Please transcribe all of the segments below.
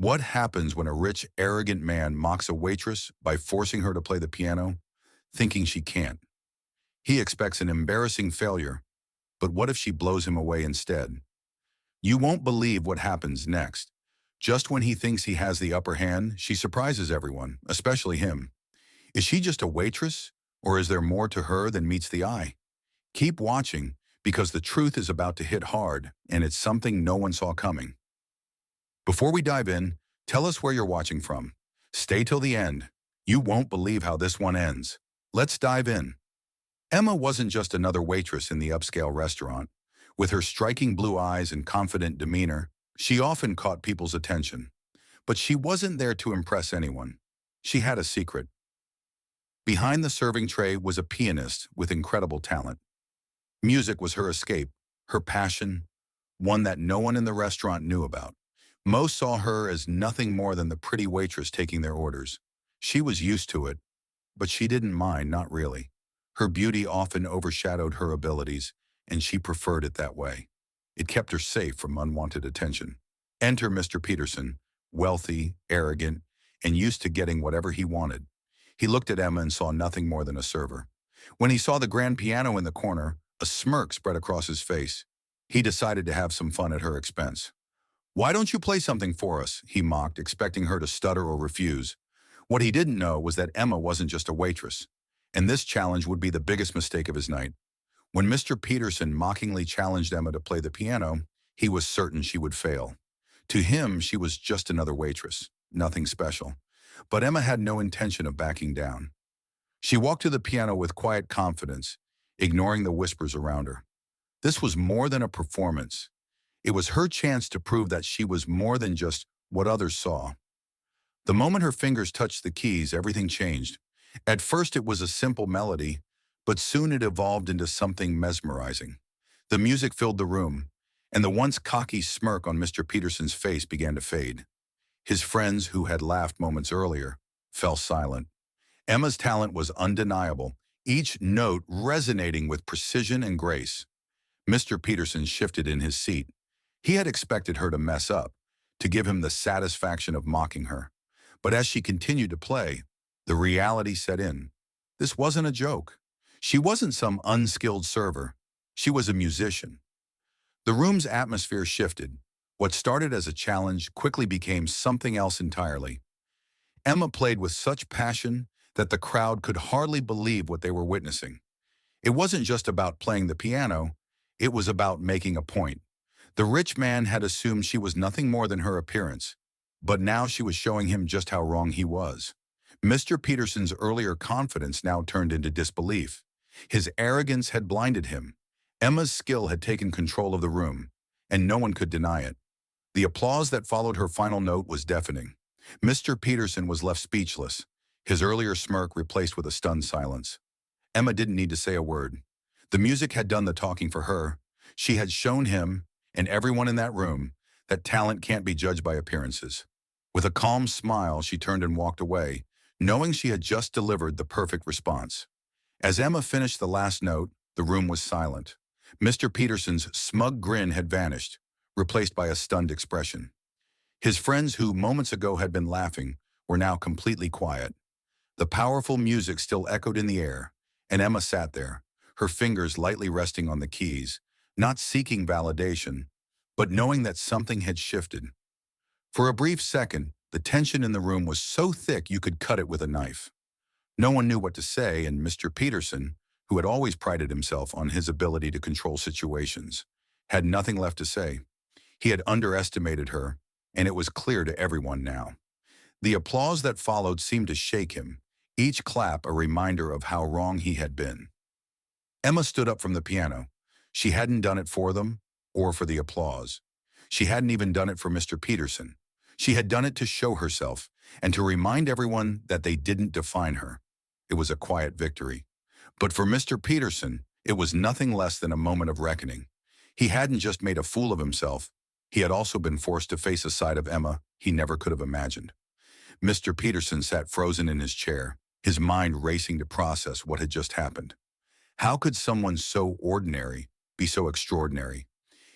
What happens when a rich, arrogant man mocks a waitress by forcing her to play the piano, thinking she can't? He expects an embarrassing failure, but what if she blows him away instead? You won't believe what happens next. Just when he thinks he has the upper hand, she surprises everyone, especially him. Is she just a waitress, or is there more to her than meets the eye? Keep watching, because the truth is about to hit hard, and it's something no one saw coming. Before we dive in, tell us where you're watching from. Stay till the end. You won't believe how this one ends. Let's dive in. Emma wasn't just another waitress in the upscale restaurant. With her striking blue eyes and confident demeanor, she often caught people's attention. But she wasn't there to impress anyone. She had a secret. Behind the serving tray was a pianist with incredible talent. Music was her escape, her passion, one that no one in the restaurant knew about. Most saw her as nothing more than the pretty waitress taking their orders. She was used to it, but she didn't mind, not really. Her beauty often overshadowed her abilities, and she preferred it that way. It kept her safe from unwanted attention. Enter Mr. Peterson, wealthy, arrogant, and used to getting whatever he wanted. He looked at Emma and saw nothing more than a server. When he saw the grand piano in the corner, a smirk spread across his face. He decided to have some fun at her expense. "Why don't you play something for us?" he mocked, expecting her to stutter or refuse. What he didn't know was that Emma wasn't just a waitress, and this challenge would be the biggest mistake of his night. When Mr. Peterson mockingly challenged Emma to play the piano, he was certain she would fail. To him, she was just another waitress, nothing special. But Emma had no intention of backing down. She walked to the piano with quiet confidence, ignoring the whispers around her. This was more than a performance. It was her chance to prove that she was more than just what others saw. The moment her fingers touched the keys, everything changed. At first it was a simple melody, but soon it evolved into something mesmerizing. The music filled the room, and the once cocky smirk on Mr. Peterson's face began to fade. His friends, who had laughed moments earlier, fell silent. Emma's talent was undeniable, each note resonating with precision and grace. Mr. Peterson shifted in his seat. He had expected her to mess up, to give him the satisfaction of mocking her. But as she continued to play, the reality set in. This wasn't a joke. She wasn't some unskilled server. She was a musician. The room's atmosphere shifted. What started as a challenge quickly became something else entirely. Emma played with such passion that the crowd could hardly believe what they were witnessing. It wasn't just about playing the piano, it was about making a point. The rich man had assumed she was nothing more than her appearance, but now she was showing him just how wrong he was. Mr. Peterson's earlier confidence now turned into disbelief. His arrogance had blinded him. Emma's skill had taken control of the room, and no one could deny it. The applause that followed her final note was deafening. Mr. Peterson was left speechless, his earlier smirk replaced with a stunned silence. Emma didn't need to say a word. The music had done the talking for her. She had shown him, and everyone in that room, that talent can't be judged by appearances. With a calm smile, she turned and walked away, knowing she had just delivered the perfect response. As Emma finished the last note, the room was silent. Mr. Peterson's smug grin had vanished, replaced by a stunned expression. His friends, who moments ago had been laughing, were now completely quiet. The powerful music still echoed in the air, and Emma sat there, her fingers lightly resting on the keys, not seeking validation, but knowing that something had shifted. For a brief second, the tension in the room was so thick you could cut it with a knife. No one knew what to say, and Mr. Peterson, who had always prided himself on his ability to control situations, had nothing left to say. He had underestimated her, and it was clear to everyone now. The applause that followed seemed to shake him, each clap a reminder of how wrong he had been. Emma stood up from the piano. She hadn't done it for them or for the applause. She hadn't even done it for Mr. Peterson. She had done it to show herself and to remind everyone that they didn't define her. It was a quiet victory. But for Mr. Peterson, it was nothing less than a moment of reckoning. He hadn't just made a fool of himself. He had also been forced to face a side of Emma he never could have imagined. Mr. Peterson sat frozen in his chair, his mind racing to process what had just happened. How could someone so ordinary be so extraordinary?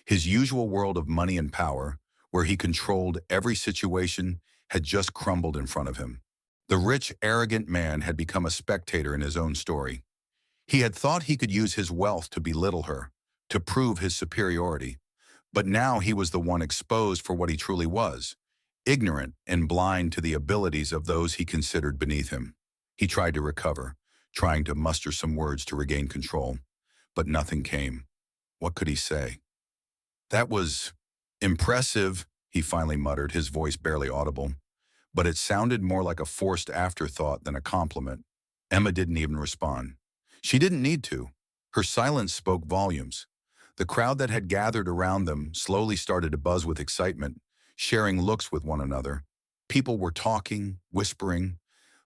His usual world of money and power, where he controlled every situation, had just crumbled in front of him. The rich, arrogant man had become a spectator in his own story. He had thought he could use his wealth to belittle her, to prove his superiority. But now he was the one exposed for what he truly was, ignorant and blind to the abilities of those he considered beneath him. He tried to recover, trying to muster some words to regain control, but nothing came. What could he say? "That was impressive," he finally muttered, his voice barely audible. But it sounded more like a forced afterthought than a compliment. Emma didn't even respond. She didn't need to. Her silence spoke volumes. The crowd that had gathered around them slowly started to buzz with excitement, sharing looks with one another. People were talking, whispering,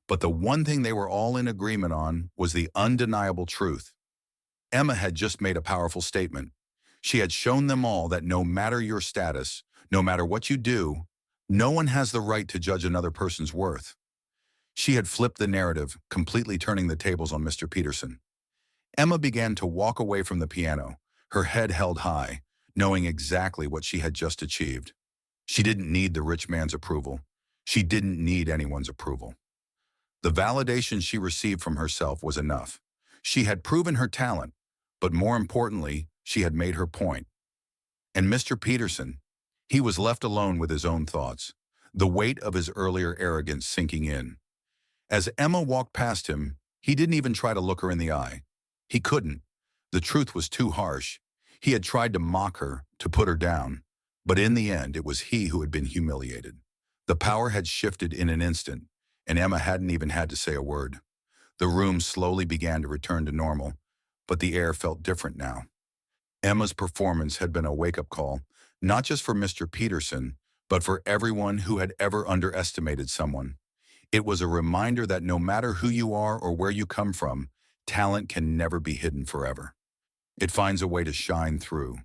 but the one thing they were all in agreement on was the undeniable truth. Emma had just made a powerful statement. She had shown them all that no matter your status, no matter what you do, no one has the right to judge another person's worth. She had flipped the narrative, completely turning the tables on Mr. Peterson. Emma began to walk away from the piano, her head held high, knowing exactly what she had just achieved. She didn't need the rich man's approval. She didn't need anyone's approval. The validation she received from herself was enough. She had proven her talent, but more importantly, she had made her point. And Mr. Peterson, he was left alone with his own thoughts, the weight of his earlier arrogance sinking in. As Emma walked past him, he didn't even try to look her in the eye. He couldn't. The truth was too harsh. He had tried to mock her, to put her down, but in the end, it was he who had been humiliated. The power had shifted in an instant, and Emma hadn't even had to say a word. The room slowly began to return to normal, but the air felt different now. Emma's performance had been a wake-up call, not just for Mr. Peterson, but for everyone who had ever underestimated someone. It was a reminder that no matter who you are or where you come from, talent can never be hidden forever. It finds a way to shine through,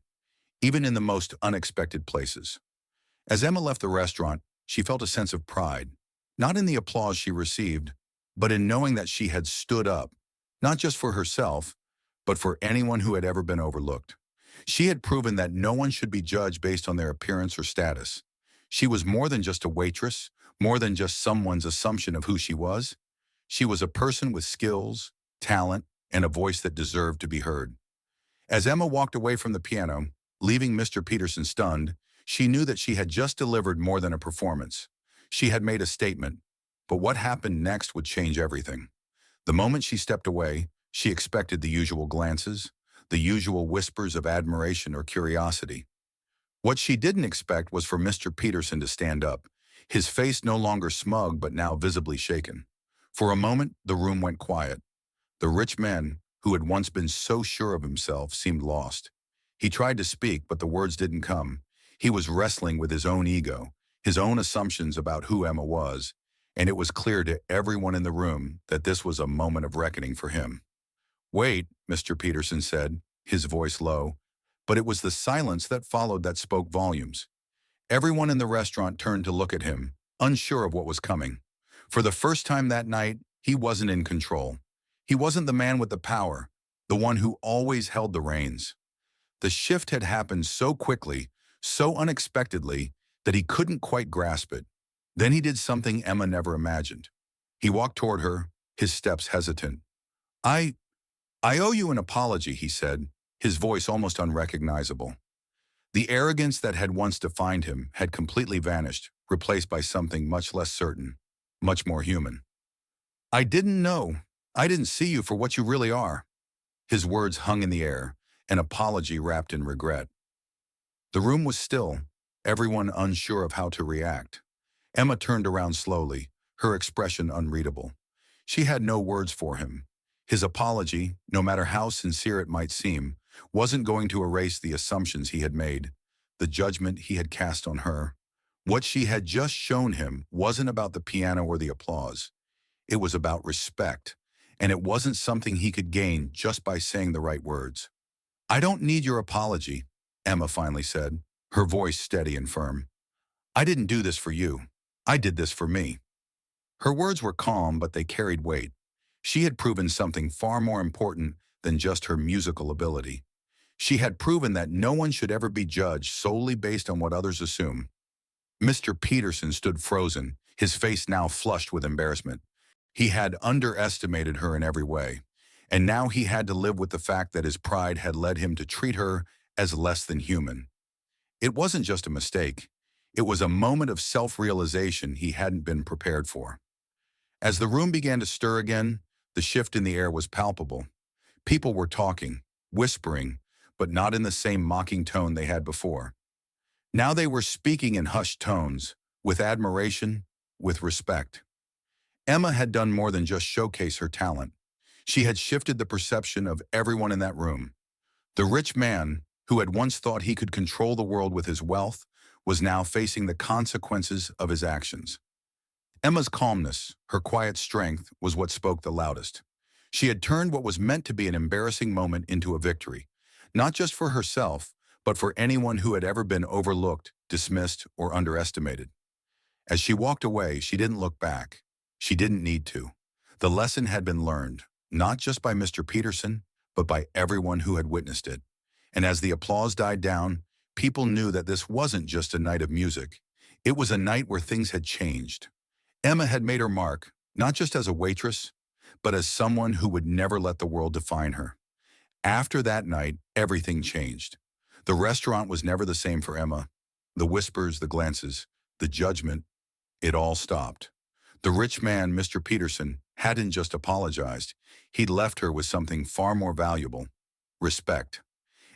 even in the most unexpected places. As Emma left the restaurant, she felt a sense of pride, not in the applause she received, but in knowing that she had stood up, not just for herself, but for anyone who had ever been overlooked. She had proven that no one should be judged based on their appearance or status. She was more than just a waitress, more than just someone's assumption of who she was. She was a person with skills, talent, and a voice that deserved to be heard. As Emma walked away from the piano, leaving Mr. Peterson stunned, she knew that she had just delivered more than a performance. She had made a statement, but what happened next would change everything. The moment she stepped away, she expected the usual glances, the usual whispers of admiration or curiosity. What she didn't expect was for Mr. Peterson to stand up, his face no longer smug but now visibly shaken. For a moment, the room went quiet. The rich man, who had once been so sure of himself, seemed lost. He tried to speak, but the words didn't come. He was wrestling with his own ego, his own assumptions about who Emma was, and it was clear to everyone in the room that this was a moment of reckoning for him. "Wait," Mr. Peterson said, his voice low, but it was the silence that followed that spoke volumes. Everyone in the restaurant turned to look at him, unsure of what was coming. For the first time that night, he wasn't in control. He wasn't the man with the power, the one who always held the reins. The shift had happened so quickly, so unexpectedly, that he couldn't quite grasp it. Then he did something Emma never imagined. He walked toward her, his steps hesitant. I owe you an apology," he said, his voice almost unrecognizable. The arrogance that had once defined him had completely vanished, replaced by something much less certain, much more human. "I didn't know. I didn't see you for what you really are." His words hung in the air, an apology wrapped in regret. The room was still, everyone unsure of how to react. Emma turned around slowly, her expression unreadable. She had no words for him. His apology, no matter how sincere it might seem, wasn't going to erase the assumptions he had made, the judgment he had cast on her. What she had just shown him wasn't about the piano or the applause. It was about respect, and it wasn't something he could gain just by saying the right words. "I don't need your apology," Emma finally said, her voice steady and firm. "I didn't do this for you. I did this for me." Her words were calm, but they carried weight. She had proven something far more important than just her musical ability. She had proven that no one should ever be judged solely based on what others assume. Mr. Peterson stood frozen, his face now flushed with embarrassment. He had underestimated her in every way, and now he had to live with the fact that his pride had led him to treat her as less than human. It wasn't just a mistake. It was a moment of self-realization he hadn't been prepared for. As the room began to stir again, the shift in the air was palpable. People were talking, whispering, but not in the same mocking tone they had before. Now they were speaking in hushed tones, with admiration, with respect. Emma had done more than just showcase her talent. She had shifted the perception of everyone in that room. The rich man, who had once thought he could control the world with his wealth, was now facing the consequences of his actions. Emma's calmness, her quiet strength, was what spoke the loudest. She had turned what was meant to be an embarrassing moment into a victory, not just for herself, but for anyone who had ever been overlooked, dismissed, or underestimated. As she walked away, she didn't look back. She didn't need to. The lesson had been learned, not just by Mr. Peterson, but by everyone who had witnessed it. And as the applause died down, people knew that this wasn't just a night of music. It was a night where things had changed. Emma had made her mark, not just as a waitress, but as someone who would never let the world define her. After that night, everything changed. The restaurant was never the same for Emma. The whispers, the glances, the judgment, it all stopped. The rich man, Mr. Peterson, hadn't just apologized. He'd left her with something far more valuable: respect.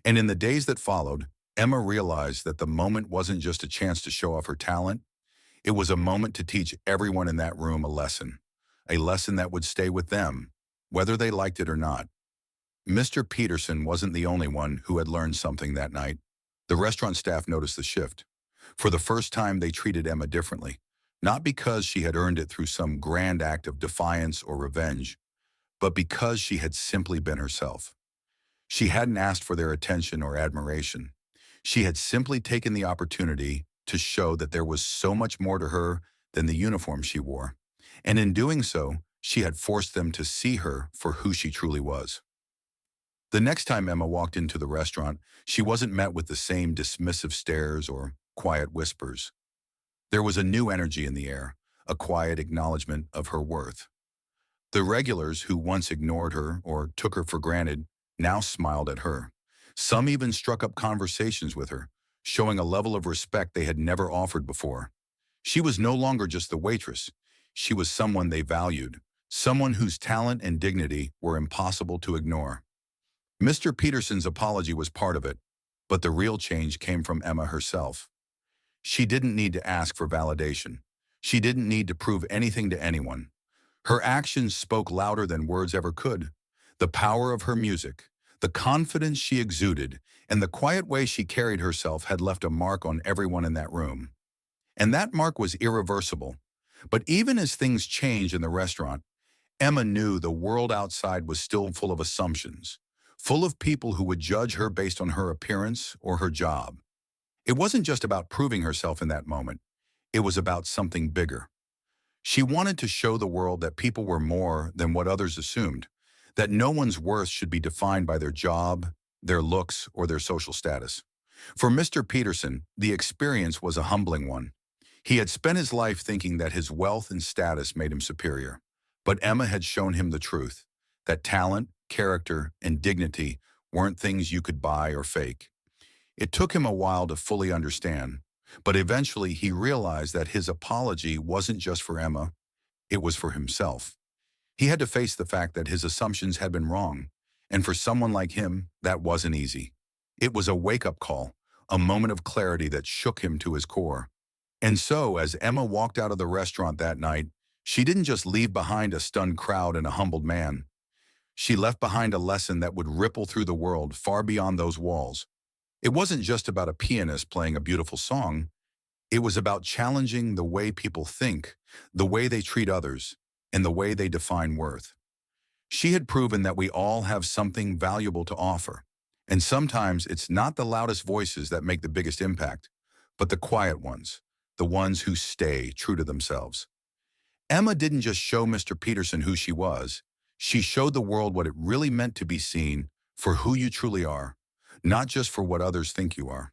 And in the days that followed, Emma realized that the moment wasn't just a chance to show off her talent. It was a moment to teach everyone in that room a lesson that would stay with them, whether they liked it or not. Mr. Peterson wasn't the only one who had learned something that night. The restaurant staff noticed the shift. For the first time, they treated Emma differently, not because she had earned it through some grand act of defiance or revenge, but because she had simply been herself. She hadn't asked for their attention or admiration. She had simply taken the opportunity to show that there was so much more to her than the uniform she wore. And in doing so, she had forced them to see her for who she truly was. The next time Emma walked into the restaurant, she wasn't met with the same dismissive stares or quiet whispers. There was a new energy in the air, a quiet acknowledgement of her worth. The regulars who once ignored her or took her for granted now smiled at her. Some even struck up conversations with her, showing a level of respect they had never offered before. She was no longer just the waitress. She was someone they valued, someone whose talent and dignity were impossible to ignore. Mr. Peterson's apology was part of it, but the real change came from Emma herself. She didn't need to ask for validation. She didn't need to prove anything to anyone. Her actions spoke louder than words ever could. The power of her music, the confidence she exuded, and the quiet way she carried herself had left a mark on everyone in that room. And that mark was irreversible. But even as things changed in the restaurant, Emma knew the world outside was still full of assumptions, full of people who would judge her based on her appearance or her job. It wasn't just about proving herself in that moment. It was about something bigger. She wanted to show the world that people were more than what others assumed, that no one's worth should be defined by their job, their looks, or their social status. For Mr. Peterson, the experience was a humbling one. He had spent his life thinking that his wealth and status made him superior. But Emma had shown him the truth, that talent, character, and dignity weren't things you could buy or fake. It took him a while to fully understand, but eventually he realized that his apology wasn't just for Emma, it was for himself. He had to face the fact that his assumptions had been wrong, and for someone like him, that wasn't easy. It was a wake-up call, a moment of clarity that shook him to his core. And so, as Emma walked out of the restaurant that night, she didn't just leave behind a stunned crowd and a humbled man. She left behind a lesson that would ripple through the world far beyond those walls. It wasn't just about a pianist playing a beautiful song. It was about challenging the way people think, the way they treat others, and the way they define worth. She had proven that we all have something valuable to offer. And sometimes it's not the loudest voices that make the biggest impact, but the quiet ones, the ones who stay true to themselves. Emma didn't just show Mr. Peterson who she was. She showed the world what it really meant to be seen for who you truly are, not just for what others think you are.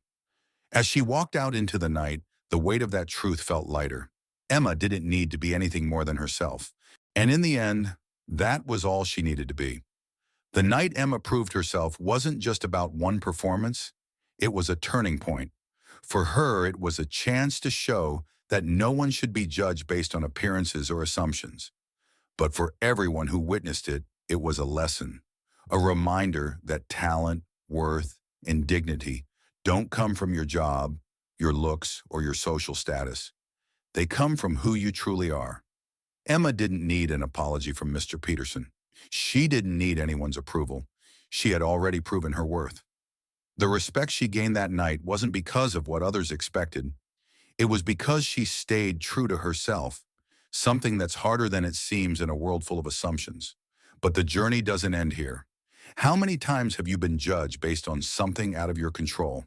As she walked out into the night, The weight of that truth felt lighter. Emma didn't need to be anything more than herself. And in the end, that was all she needed to be. The night Emma proved herself wasn't just about one performance, it was a turning point. For her, it was a chance to show that no one should be judged based on appearances or assumptions. But for everyone who witnessed it, it was a lesson, a reminder that talent, worth, and dignity don't come from your job, your looks, or your social status. They come from who you truly are. Emma didn't need an apology from Mr. Peterson. She didn't need anyone's approval. She had already proven her worth. The respect she gained that night wasn't because of what others expected. It was because she stayed true to herself, something that's harder than it seems in a world full of assumptions. But the journey doesn't end here. How many times have you been judged based on something out of your control?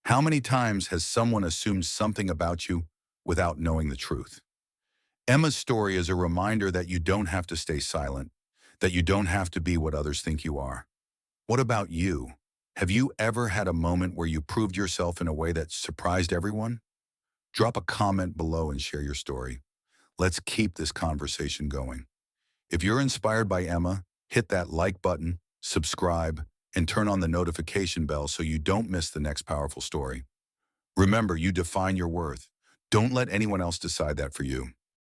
How many times has someone assumed something about you without knowing the truth? Emma's story is a reminder that you don't have to stay silent, that you don't have to be what others think you are. What about you? Have you ever had a moment where you proved yourself in a way that surprised everyone? Drop a comment below and share your story. Let's keep this conversation going. If you're inspired by Emma, hit that like button, subscribe, and turn on the notification bell so you don't miss the next powerful story. Remember, you define your worth. Don't let anyone else decide that for you.